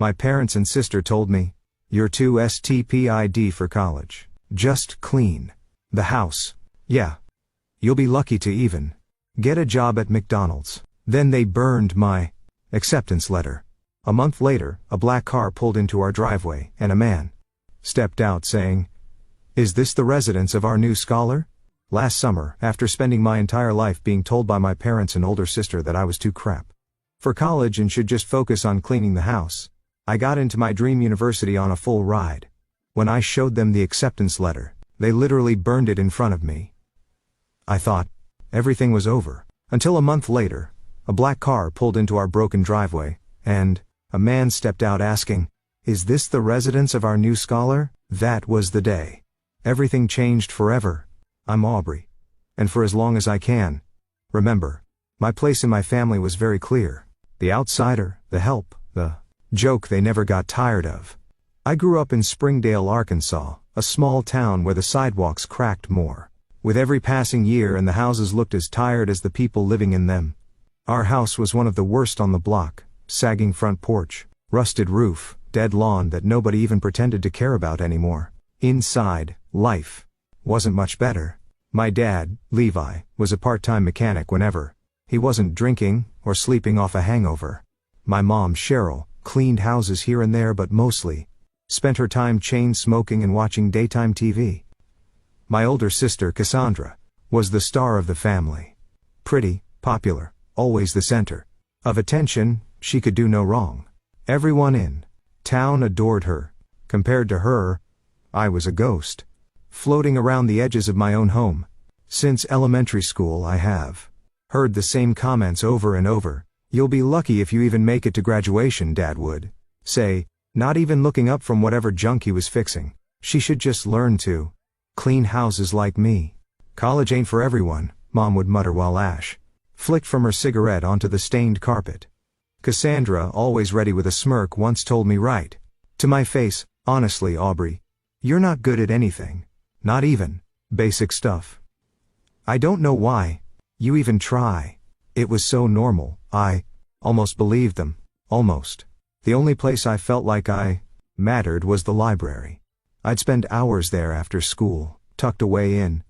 My parents and sister told me, "You're too stupid for college. Just clean the house. Yeah. You'll be lucky to even get a job at McDonald's." Then they burned my acceptance letter. A month later, a black car pulled into our driveway, and a man stepped out saying, "Is this the residence of our new scholar?" Last summer, after spending my entire life being told by my parents and older sister that I was too crap for college and should just focus on cleaning the house, I got into my dream university on a full ride. When I showed them the acceptance letter, they literally burned it in front of me. I thought everything was over, until a month later, a black car pulled into our broken driveway, and a man stepped out asking, "Is this the residence of our new scholar?" That was the day everything changed forever. I'm Aubrey. And for as long as I can remember, my place in my family was very clear. The outsider, the help, the joke they never got tired of. I grew up in Springdale, Arkansas, a small town where the sidewalks cracked more with every passing year and the houses looked as tired as the people living in them. Our house was one of the worst on the block: sagging front porch, rusted roof, dead lawn that nobody even pretended to care about anymore. Inside, life wasn't much better. My dad, Levi, was a part-time mechanic whenever he wasn't drinking or sleeping off a hangover. My mom, Cheryl, cleaned houses here and there but mostly spent her time chain smoking and watching daytime TV. My older sister, Cassandra, was the star of the family. Pretty, popular, always the center of attention. She could do no wrong. Everyone in town adored her. Compared to her, I was a ghost, floating around the edges of my own home. Since elementary school I have heard the same comments over and over. "You'll be lucky if you even make it to graduation," Dad would say, not even looking up from whatever junk he was fixing. "She should just learn to clean houses like me." "College ain't for everyone," Mom would mutter while ash flicked from her cigarette onto the stained carpet. Cassandra, always ready with a smirk, once told me right to my face, "Honestly, Aubrey, you're not good at anything. Not even basic stuff. I don't know why you even try." It was so normal, I almost believed them. Almost. The only place I felt like I mattered was the library. I'd spend hours there after school, tucked away in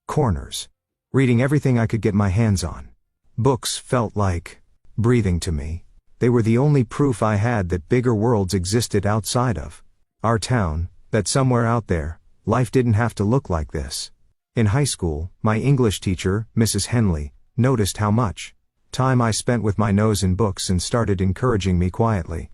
corners, reading everything I could get my hands on. Books felt like breathing to me. They were the only proof I had that bigger worlds existed outside of our town, that somewhere out there, life didn't have to look like this. In high school, my English teacher, Mrs. Henley, noticed how much time I spent with my nose in books and started encouraging me quietly.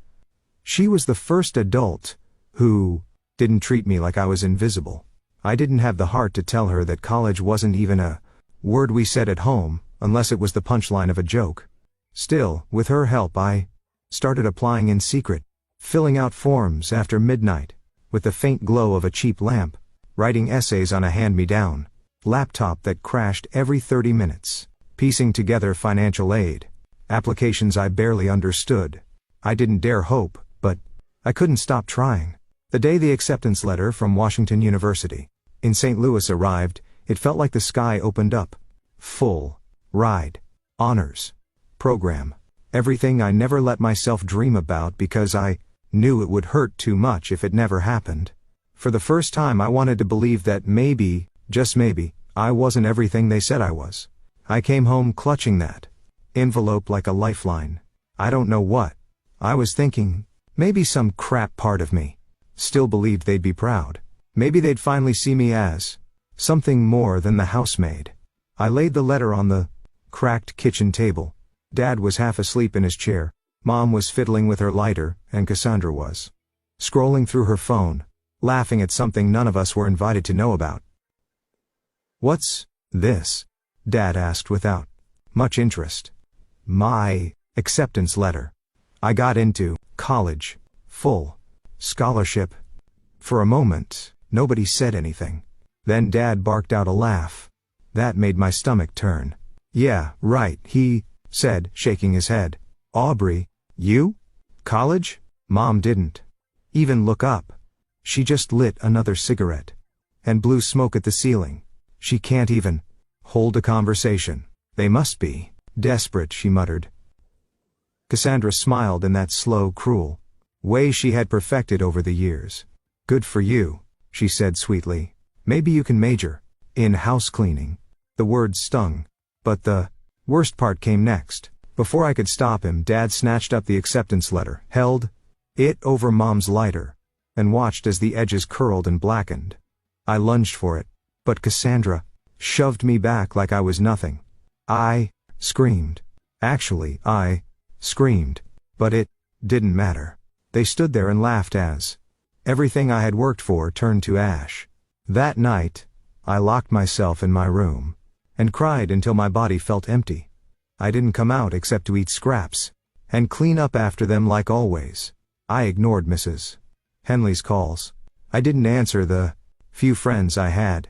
She was the first adult who didn't treat me like I was invisible. I didn't have the heart to tell her that college wasn't even a word we said at home, unless it was the punchline of a joke. Still, with her help I started applying in secret, filling out forms after midnight, with the faint glow of a cheap lamp, writing essays on a hand-me-down laptop that crashed every 30 minutes, piecing together financial aid applications I barely understood. I didn't dare hope, but I couldn't stop trying. The day the acceptance letter from Washington University in St. Louis arrived, it felt like the sky opened up. Full ride, honors program, everything I never let myself dream about because I knew it would hurt too much if it never happened. For the first time I wanted to believe that maybe, just maybe, I wasn't everything they said I was. I came home clutching that envelope like a lifeline. I don't know what I was thinking. Maybe some crap part of me still believed they'd be proud. Maybe they'd finally see me as something more than the housemaid. I laid the letter on the cracked kitchen table. Dad was half asleep in his chair. Mom was fiddling with her lighter, and Cassandra was scrolling through her phone, laughing at something none of us were invited to know about. "What's this?" Dad asked without much interest. "My acceptance letter. I got into college. Full scholarship." For a moment, nobody said anything. Then Dad barked out a laugh. That made my stomach turn. "Yeah, right," he said, shaking his head. "Aubrey, you? College?" Mom didn't even look up. She just lit another cigarette and blew smoke at the ceiling. "She can't even hold a conversation. They must be desperate," she muttered. Cassandra smiled in that slow, cruel way she had perfected over the years. Good for you, she said sweetly. Maybe you can major in house cleaning. The words stung. But the worst part came next. Before I could stop him, Dad snatched up the acceptance letter, held it over Mom's lighter, and watched as the edges curled and blackened. I lunged for it, but Cassandra shoved me back like I was nothing. I screamed. Actually, I screamed, but it didn't matter. They stood there and laughed as everything I had worked for turned to ash. That night, I locked myself in my room and cried until my body felt empty. I didn't come out except to eat scraps and clean up after them like always. I ignored Mrs. Henley's calls. I didn't answer the few friends I had.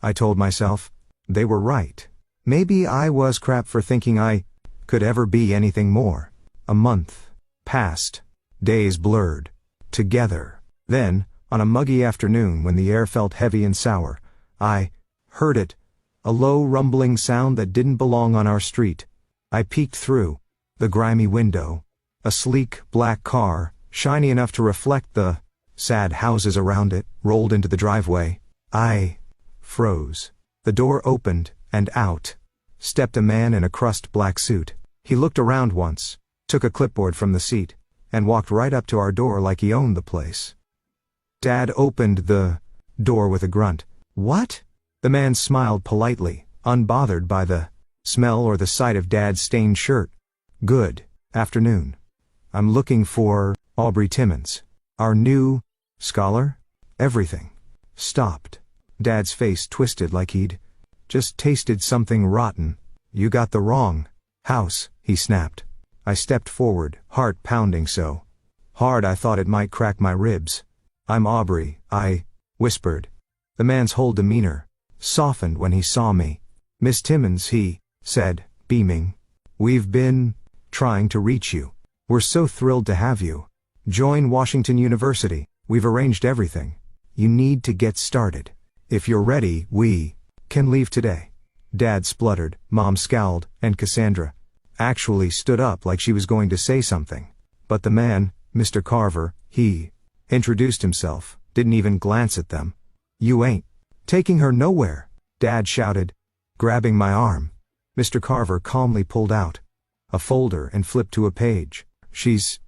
I told myself they were right. Maybe I was crap for thinking I could ever be anything more. A month passed. Days blurred together. Then, on a muggy afternoon when the air felt heavy and sour, I heard it, a low rumbling sound that didn't belong on our street. I peeked through the grimy window. A sleek, black car, shiny enough to reflect the sad houses around it, rolled into the driveway. I froze. The door opened, and out stepped a man in a crushed black suit. He looked around once, took a clipboard from the seat, and walked right up to our door like he owned the place. Dad opened the door with a grunt. "What?" The man smiled politely, unbothered by the smell or the sight of Dad's stained shirt. "Good afternoon. I'm looking for Aubrey Timmons. Our new scholar?" Everything stopped. Dad's face twisted like he'd just tasted something rotten. "You got the wrong house," he snapped. I stepped forward, heart pounding so hard I thought it might crack my ribs. "I'm Aubrey," I whispered. The man's whole demeanor softened when he saw me. "Miss Timmons," he said, beaming. "We've been trying to reach you. We're so thrilled to have you join Washington University. We've arranged everything. You need to get started. If you're ready, we can leave today." Dad spluttered, Mom scowled, and Cassandra actually stood up like she was going to say something. But the man, Mr. Carver, he introduced himself, didn't even glance at them. "You ain't taking her nowhere," Dad shouted, grabbing my arm. Mr. Carver calmly pulled out a folder and flipped to a page. "She's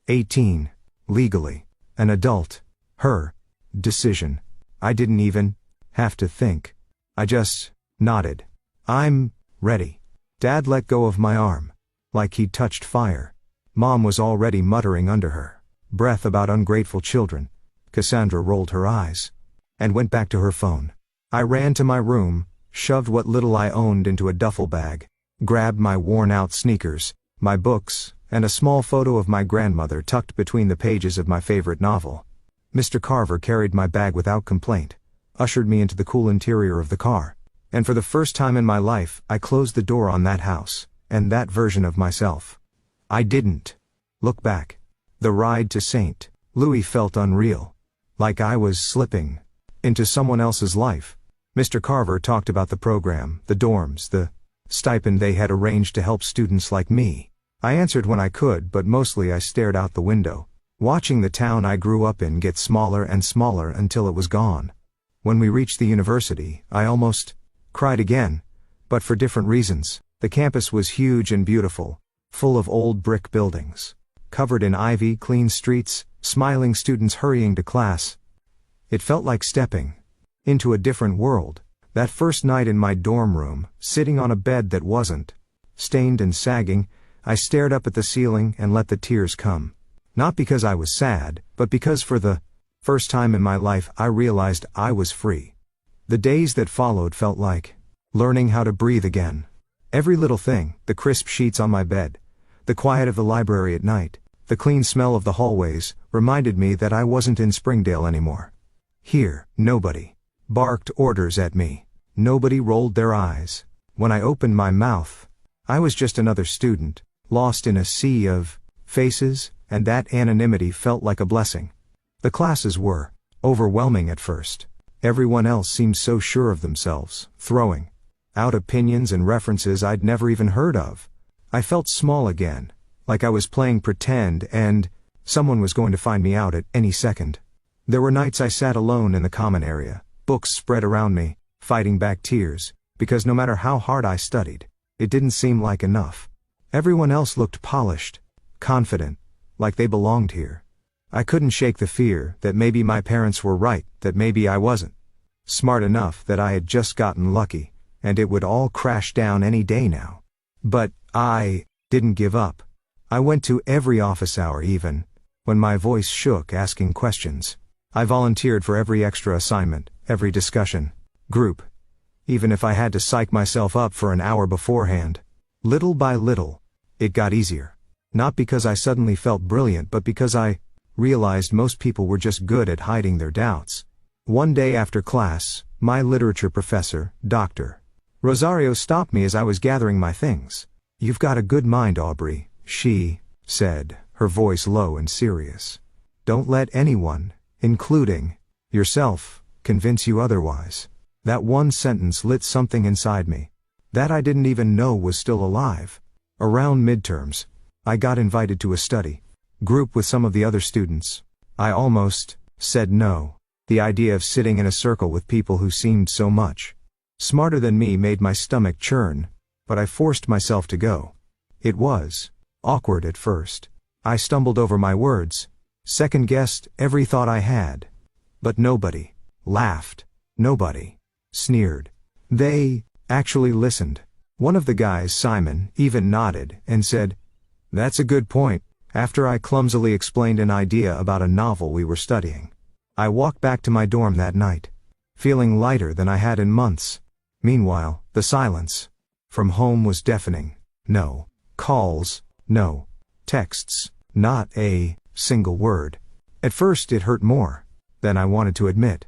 18, legally an adult. Her decision." I didn't even have to think. I just nodded. "I'm ready." Dad let go of my arm, like he'd touched fire. Mom was already muttering under her breath about ungrateful children. Cassandra rolled her eyes and went back to her phone. I ran to my room, shoved what little I owned into a duffel bag, grabbed my worn-out sneakers, my books, and a small photo of my grandmother tucked between the pages of my favorite novel. Mr. Carver carried my bag without complaint, ushered me into the cool interior of the car, and for the first time in my life, I closed the door on that house, and that version of myself. I didn't look back. The ride to St. Louis felt unreal, like I was slipping into someone else's life. Mr. Carver talked about the program, the dorms, the stipend they had arranged to help students like me. I answered when I could, but mostly I stared out the window, watching the town I grew up in get smaller and smaller until it was gone. When we reached the university, I almost cried again, but for different reasons. The campus was huge and beautiful, full of old brick buildings, covered in ivy, clean streets, smiling students hurrying to class. It felt like stepping into a different world. That first night in my dorm room, sitting on a bed that wasn't stained and sagging, I stared up at the ceiling and let the tears come. Not because I was sad, but because for the first time in my life I realized I was free. The days that followed felt like learning how to breathe again. Every little thing, the crisp sheets on my bed, the quiet of the library at night, the clean smell of the hallways, reminded me that I wasn't in Springdale anymore. Here, nobody barked orders at me. Nobody rolled their eyes when I opened my mouth. I was just another student, lost in a sea of faces, and that anonymity felt like a blessing. The classes were overwhelming at first. Everyone else seemed so sure of themselves, throwing out opinions and references I'd never even heard of. I felt small again, like I was playing pretend, and Someone was going to find me out at any second. There were nights I sat alone in the common area, books spread around me, fighting back tears, because no matter how hard I studied, it didn't seem like enough. Everyone else looked polished, confident, like they belonged here. I couldn't shake the fear that maybe my parents were right, that maybe I wasn't smart enough, that I had just gotten lucky, and it would all crash down any day now. But I didn't give up. I went to every office hour, even when my voice shook asking questions. I volunteered for every extra assignment, every discussion group, even if I had to psych myself up for an hour beforehand. Little by little, it got easier. Not because I suddenly felt brilliant, but because I realized most people were just good at hiding their doubts. One day after class, my literature professor, Dr. Rosario, stopped me as I was gathering my things. "You've got a good mind, Aubrey," she said, her voice low and serious. "Don't let anyone, including yourself, convince you otherwise." That one sentence lit something inside me that I didn't even know was still alive. Around midterms, I got invited to a study group with some of the other students. I almost said no. The idea of sitting in a circle with people who seemed so much smarter than me made my stomach churn, but I forced myself to go. It was awkward at first. I stumbled over my words, second-guessed every thought I had. But nobody laughed. Nobody sneered. They actually listened. One of the guys, Simon, even nodded and said, "That's a good point," after I clumsily explained an idea about a novel we were studying. I walked back to my dorm that night, feeling lighter than I had in months. Meanwhile, the silence from home was deafening. No calls, no texts, not a single word. At first it hurt more than I wanted to admit.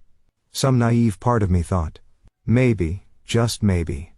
Some naive part of me thought, maybe, just maybe,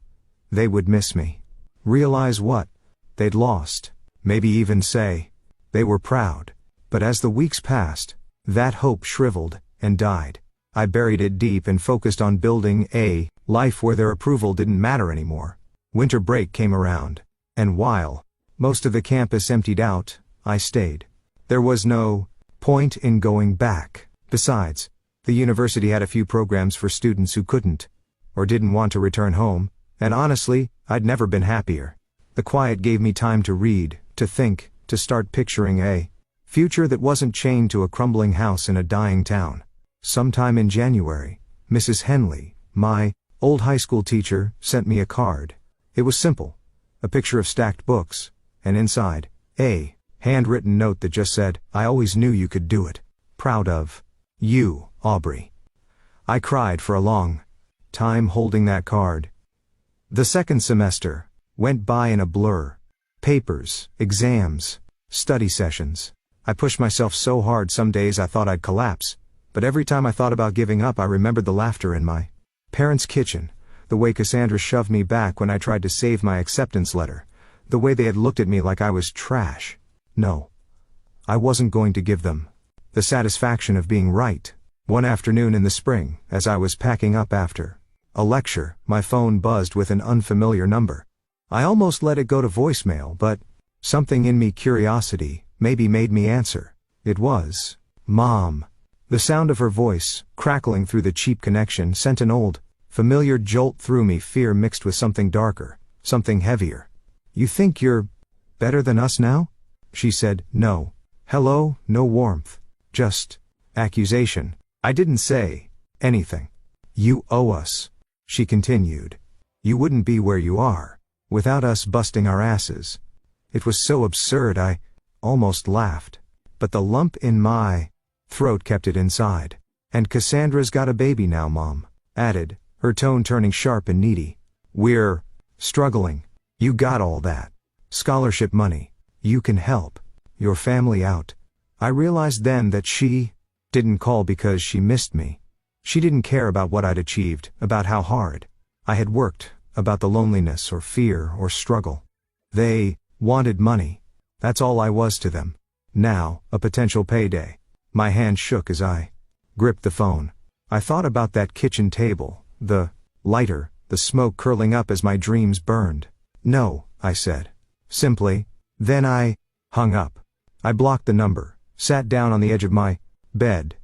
they would miss me. Realize what they'd lost. Maybe even say they were proud. But as the weeks passed, that hope shriveled and died. I buried it deep and focused on building a life where their approval didn't matter anymore. Winter break came around, and while most of the campus emptied out, I stayed. There was no point in going back. Besides, the university had a few programs for students who couldn't or didn't want to return home, and honestly, I'd never been happier. The quiet gave me time to read, to think, to start picturing a future that wasn't chained to a crumbling house in a dying town. Sometime in January, Mrs. Henley, my old high school teacher, sent me a card. It was simple. A picture of stacked books, and inside, a handwritten note that just said, "I always knew you could do it. Proud of you, Aubrey." I cried for a long time holding that card. The second semester went by in a blur. Papers, exams, study sessions. I pushed myself so hard some days I thought I'd collapse, but every time I thought about giving up I remembered the laughter in my parents' kitchen, the way Cassandra shoved me back when I tried to save my acceptance letter, the way they had looked at me like I was trash. No, I wasn't going to give them the satisfaction of being right. One afternoon in the spring, as I was packing up after a lecture, my phone buzzed with an unfamiliar number. I almost let it go to voicemail, but something in me, curiosity, maybe made me answer. It was Mom. The sound of her voice, crackling through the cheap connection, sent an old, familiar jolt through me, fear mixed with something darker, something heavier. "You think you're better than us now?" she said. No hello, no warmth, just accusation. I didn't say anything. "You owe us," she continued. "You wouldn't be where you are without us busting our asses." It was so absurd I almost laughed, but the lump in my throat kept it inside. "And Cassandra's got a baby now," Mom added, her tone turning sharp and needy. "We're struggling. You got all that scholarship money. You can help your family out." I realized then that she didn't call because she missed me. She didn't care about what I'd achieved, about how hard I had worked, about the loneliness or fear or struggle. They wanted money. That's all I was to them. Now, a potential payday. My hand shook as I gripped the phone. I thought about that kitchen table, the lighter, the smoke curling up as my dreams burned. "No," I said. Simply. Then I hung up. I blocked the number, sat down on the edge of my bed,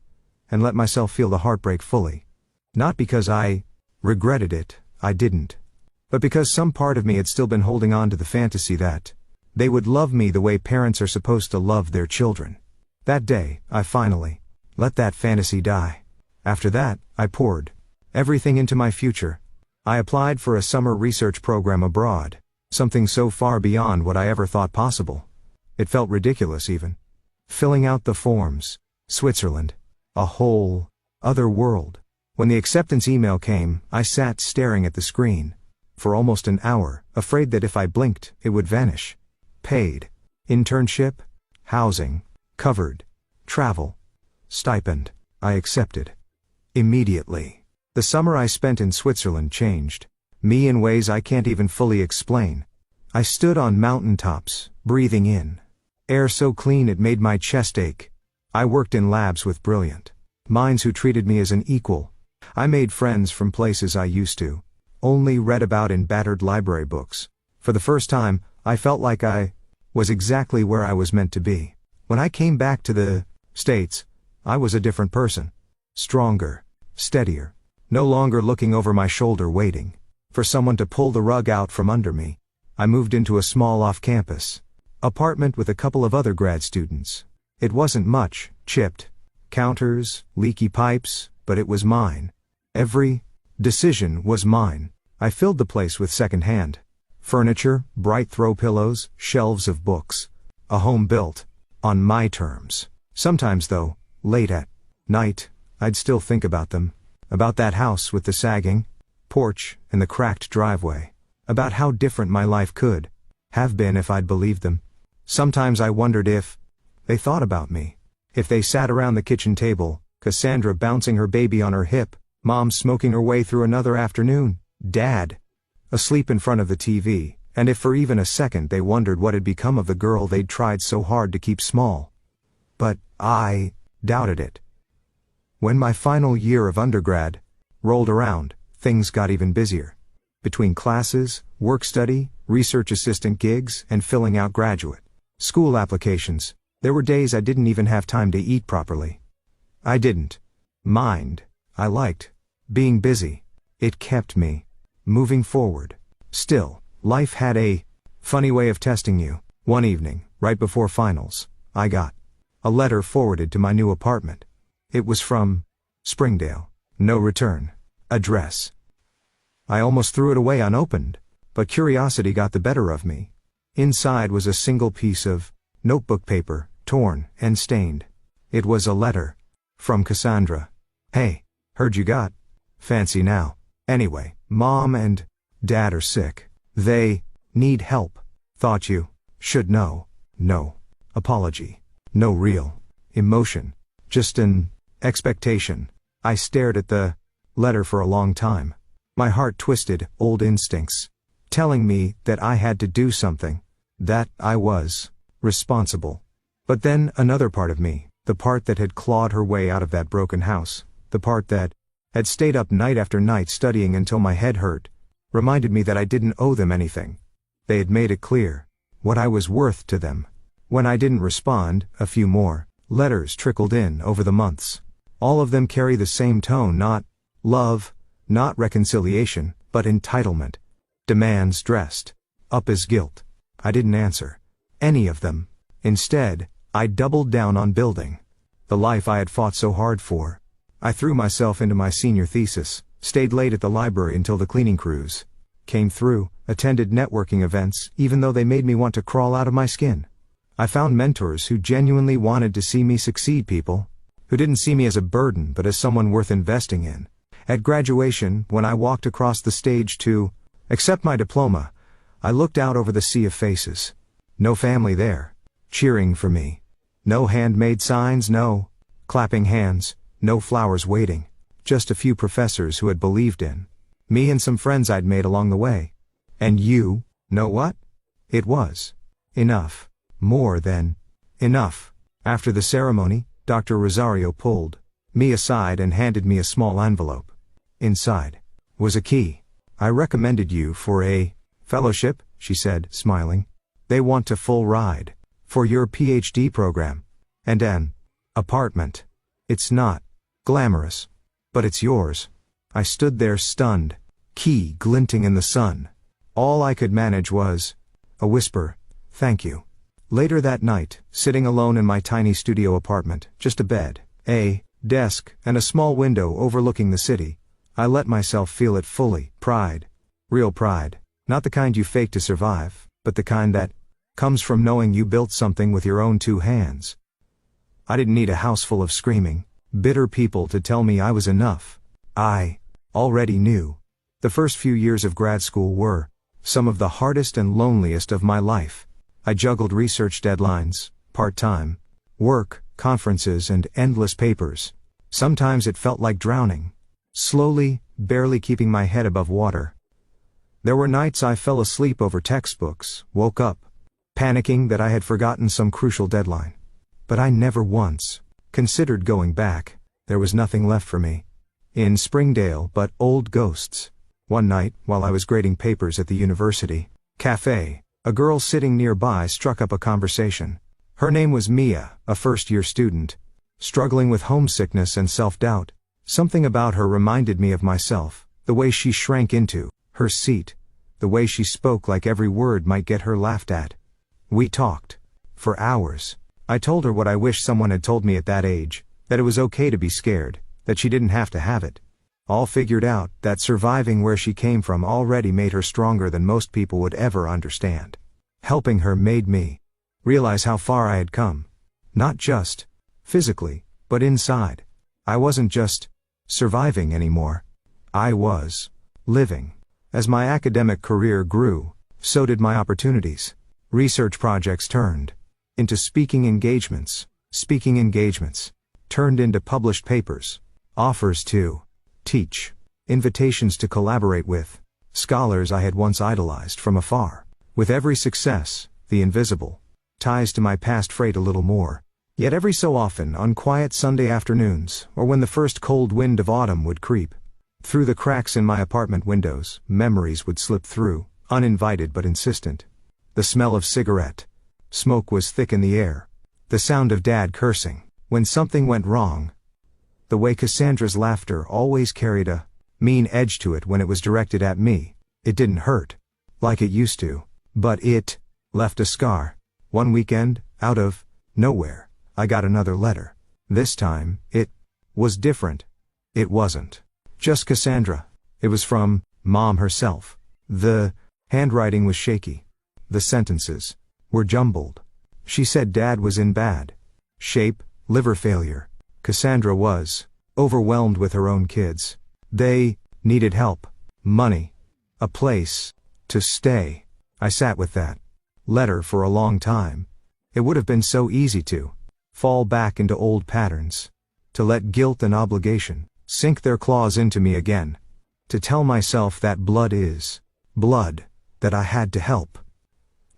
and let myself feel the heartbreak fully. Not because I regretted it, I didn't. But because some part of me had still been holding on to the fantasy that they would love me the way parents are supposed to love their children. That day, I finally let that fantasy die. After that, I poured everything into my future. I applied for a summer research program abroad, something so far beyond what I ever thought possible. It felt ridiculous even. Filling out the forms. Switzerland. A whole other world. When the acceptance email came, I sat staring at the screen for almost an hour, afraid that if I blinked, it would vanish. Paid. Internship. Housing. Covered. Travel. Stipend. I accepted. Immediately. The summer I spent in Switzerland changed me in ways I can't even fully explain. I stood on mountaintops, breathing in air so clean it made my chest ache. I worked in labs with brilliant minds who treated me as an equal. I made friends from places I used to only read about in battered library books. For the first time, I felt like I was exactly where I was meant to be. When I came back to the States, I was a different person. Stronger, steadier, no longer looking over my shoulder waiting for someone to pull the rug out from under me. I moved into a small off-campus apartment with a couple of other grad students. It wasn't much, chipped counters, leaky pipes, but it was mine. Every decision was mine. I filled the place with second-hand furniture, bright throw pillows, shelves of books. A home built on my terms. Sometimes though, late at night, I'd still think about them. About that house with the sagging porch and the cracked driveway. About how different my life could have been if I'd believed them. Sometimes I wondered if they thought about me. If they sat around the kitchen table, Cassandra bouncing her baby on her hip, Mom smoking her way through another afternoon, Dad asleep in front of the TV, and if for even a second they wondered what had become of the girl they'd tried so hard to keep small. But I doubted it. When my final year of undergrad rolled around, things got even busier. Between classes, work study, research assistant gigs, and filling out graduate school applications, there were days I didn't even have time to eat properly. I didn't mind. I liked being busy. It kept me moving forward. Still, life had a funny way of testing you. One evening, right before finals, I got a letter forwarded to my new apartment. It was from Springdale. No return address. I almost threw it away unopened, but curiosity got the better of me. Inside was a single piece of notebook paper, torn and stained. It was a letter from Cassandra. Hey, heard you got fancy now. Anyway, Mom and Dad are sick. They need help. Thought you should know. No apology. No real emotion. Just an expectation. I stared at the letter for a long time. My heart twisted, old instincts telling me that I had to do something, that I was responsible. But then another part of me, the part that had clawed her way out of that broken house, the part that had stayed up night after night studying until my head hurt, reminded me that I didn't owe them anything. They had made it clear what I was worth to them. When I didn't respond, a few more letters trickled in over the months. All of them carry the same tone, not love, not reconciliation, but entitlement. Demands dressed up as guilt. I didn't answer any of them. Instead, I doubled down on building the life I had fought so hard for. I threw myself into my senior thesis, stayed late at the library until the cleaning crews came through, attended networking events, even though they made me want to crawl out of my skin. I found mentors who genuinely wanted to see me succeed, people who didn't see me as a burden but as someone worth investing in. At graduation, when I walked across the stage to accept my diploma, I looked out over the sea of faces. No family there, cheering for me. No handmade signs, no clapping hands, no flowers waiting. Just a few professors who had believed in me and some friends I'd made along the way. And you know what? It was enough. More than enough. After the ceremony, Dr. Rosario pulled me aside and handed me a small envelope. Inside was a key. I recommended you for a fellowship, she said, smiling. They want to full ride for your PhD program. And an apartment. It's not glamorous, but it's yours. I stood there stunned, key glinting in the sun. All I could manage was a whisper, "Thank you." Later that night, sitting alone in my tiny studio apartment, just a bed, a desk, and a small window overlooking the city, I let myself feel it fully. Pride. Real pride. Not the kind you fake to survive, but the kind that comes from knowing you built something with your own two hands. I didn't need a house full of screaming, bitter people to tell me I was enough. I already knew. The first few years of grad school were some of the hardest and loneliest of my life. I juggled research deadlines, part-time work, conferences, and endless papers. Sometimes it felt like drowning. Slowly, barely keeping my head above water. There were nights I fell asleep over textbooks, woke up, panicking that I had forgotten some crucial deadline. But I never once considered going back. There was nothing left for me in Springdale but old ghosts. One night, while I was grading papers at the university cafe, a girl sitting nearby struck up a conversation. Her name was Mia, a first-year student, struggling with homesickness and self-doubt. Something about her reminded me of myself, the way she shrank into her seat, the way she spoke like every word might get her laughed at. We talked for hours. I told her what I wish someone had told me at that age, that it was okay to be scared, that she didn't have to have it all figured out, that surviving where she came from already made her stronger than most people would ever understand. Helping her made me realize how far I had come. Not just physically, but inside. I wasn't just surviving anymore. I was living. As my academic career grew, so did my opportunities. Research projects turned into speaking engagements. Speaking engagements turned into published papers. Offers to teach. Invitations to collaborate with scholars I had once idolized from afar. With every success, the invisible ties to my past frayed a little more. Yet every so often, on quiet Sunday afternoons, or when the first cold wind of autumn would creep through the cracks in my apartment windows, memories would slip through, uninvited but insistent. The smell of cigarette smoke was thick in the air. The sound of Dad cursing when something went wrong. The way Cassandra's laughter always carried a mean edge to it when it was directed at me. It didn't hurt like it used to, but it left a scar. One weekend, out of nowhere, I got another letter. This time, it was different. It wasn't just Cassandra. It was from Mom herself. The handwriting was shaky. The sentences were jumbled. She said Dad was in bad shape, liver failure. Cassandra was overwhelmed with her own kids. They needed help, money, a place to stay. I sat with that letter for a long time. It would have been so easy to fall back into old patterns, to let guilt and obligation sink their claws into me again, to tell myself that blood is blood, that I had to help.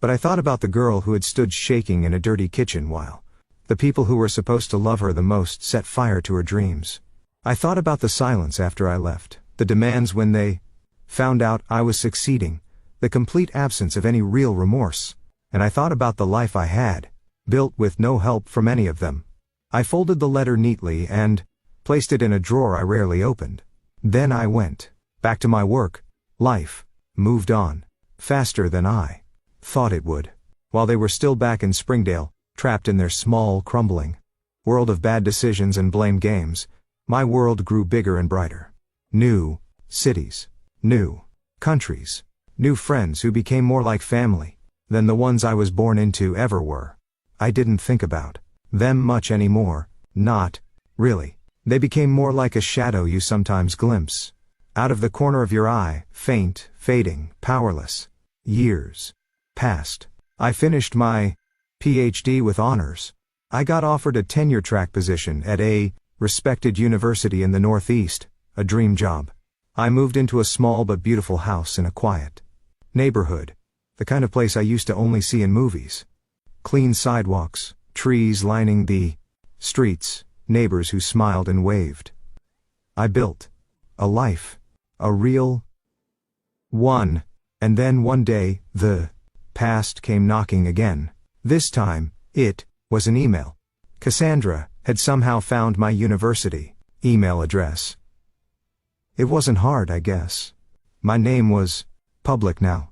But I thought about the girl who had stood shaking in a dirty kitchen while the people who were supposed to love her the most set fire to her dreams. I thought about the silence after I left, the demands when they found out I was succeeding, the complete absence of any real remorse. And I thought about the life I had built with no help from any of them. I folded the letter neatly and placed it in a drawer I rarely opened. Then I went back to my work. Life moved on faster than I thought it would. While they were still back in Springdale, trapped in their small, crumbling world of bad decisions and blame games, my world grew bigger and brighter. New cities, new countries, new friends who became more like family than the ones I was born into ever were. I didn't think about them much anymore, not really. They became more like a shadow you sometimes glimpse out of the corner of your eye, faint, fading, powerless. Years passed. I finished my PhD with honors. I got offered a tenure-track position at a respected university in the Northeast, a dream job. I moved into a small but beautiful house in a quiet neighborhood, the kind of place I used to only see in movies. Clean sidewalks, trees lining the streets, neighbors who smiled and waved. I built a life, a real one. And then one day, the past came knocking again. This time, it was an email. Cassandra had somehow found my university email address. It wasn't hard, I guess. My name was public now.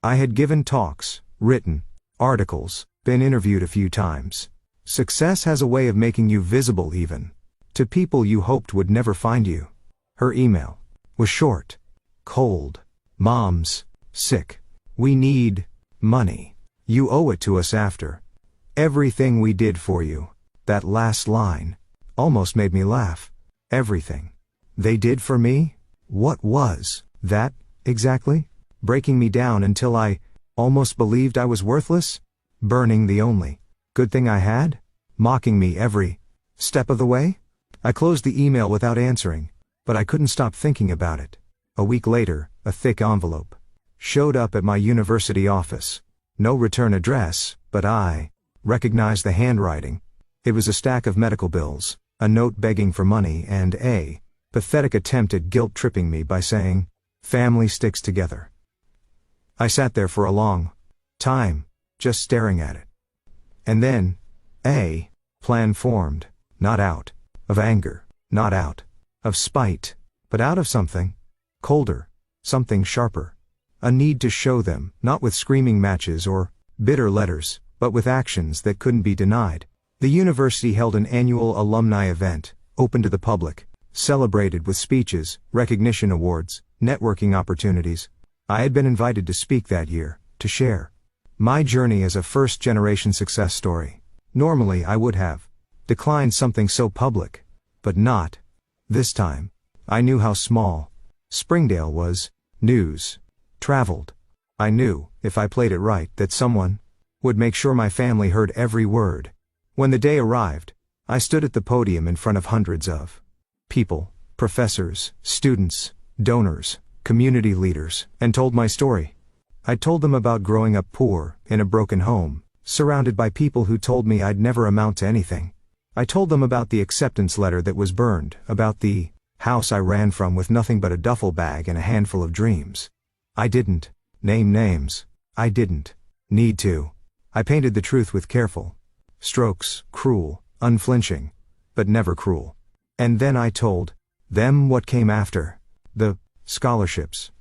I had given talks, written articles, been interviewed a few times. Success has a way of making you visible even to people you hoped would never find you. Her email was short, cold. Mom's sick. We need money. You owe it to us after everything we did for you. That last line almost made me laugh. Everything they did for me? What was that, exactly? Breaking me down until I almost believed I was worthless? Burning the only good thing I had? Mocking me every step of the way? I closed the email without answering, but I couldn't stop thinking about it. A week later, a thick envelope showed up at my university office. No return address, but I recognized the handwriting. It was a stack of medical bills, a note begging for money, and a pathetic attempt at guilt-tripping me by saying, "Family sticks together." I sat there for a long time, just staring at it. And then, a plan formed, not out of anger, not out of spite, but out of something colder, something sharper. A need to show them, not with screaming matches or bitter letters, but with actions that couldn't be denied. The university held an annual alumni event, open to the public, celebrated with speeches, recognition awards, networking opportunities. I had been invited to speak that year, to share my journey as a first-generation success story. Normally I would have declined something so public, but not this time. I knew how small Springdale was. News traveled. I knew, if I played it right, that someone would make sure my family heard every word. When the day arrived, I stood at the podium in front of hundreds of people, professors, students, donors, community leaders, and told my story. I told them about growing up poor, in a broken home, surrounded by people who told me I'd never amount to anything. I told them about the acceptance letter that was burned, about the house I ran from with nothing but a duffel bag and a handful of dreams. I didn't name names. I didn't need to. I painted the truth with careful strokes, cruel, unflinching, but never cruel. And then I told them what came after. The scholarships,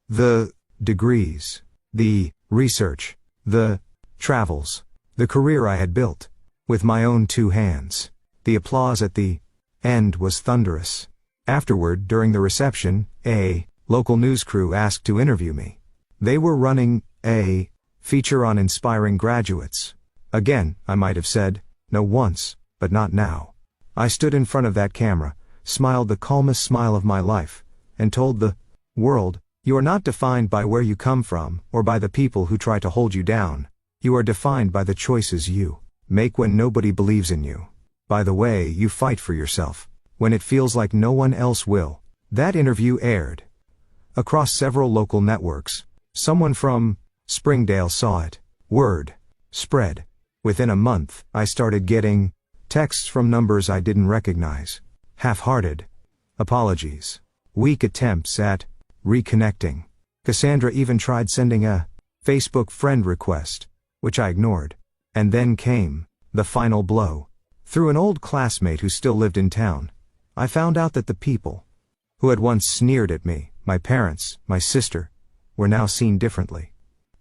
the degrees, the research, the travels, the career I had built with my own 2 hands. The applause at the end was thunderous. Afterward, during the reception, a local news crew asked to interview me. They were running a feature on inspiring graduates. Again, I might have said no once, but not now. I stood in front of that camera, smiled the calmest smile of my life, and told the world, "You are not defined by where you come from or by the people who try to hold you down. You are defined by the choices you make when nobody believes in you. By the way you fight for yourself when it feels like no one else will." That interview aired across several local networks. Someone from Springdale saw it. Word spread. Within a month, I started getting texts from numbers I didn't recognize. Half-hearted apologies. Weak attempts at reconnecting. Cassandra even tried sending a Facebook friend request, which I ignored. And then came the final blow. Through an old classmate who still lived in town, I found out that the people who had once sneered at me, my parents, my sister, were now seen differently.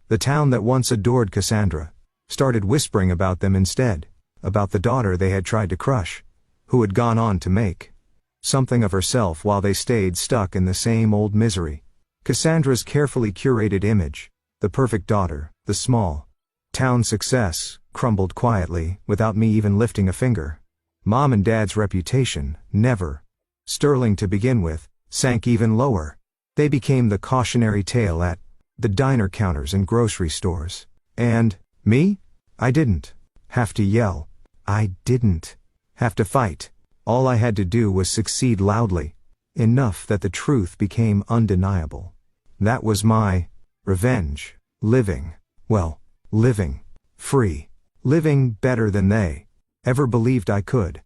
The town that once adored Cassandra started whispering about them instead, about the daughter they had tried to crush, who had gone on to make something of herself while they stayed stuck in the same old misery. Cassandra's carefully curated image, the perfect daughter, the small town success, crumbled quietly, without me even lifting a finger. Mom and Dad's reputation, never sterling to begin with, sank even lower. They became the cautionary tale at the diner counters and grocery stores. And me? I didn't have to yell. I didn't have to fight. All I had to do was succeed loudly, enough that the truth became undeniable. That was my revenge. Living free. Living better than they ever believed I could.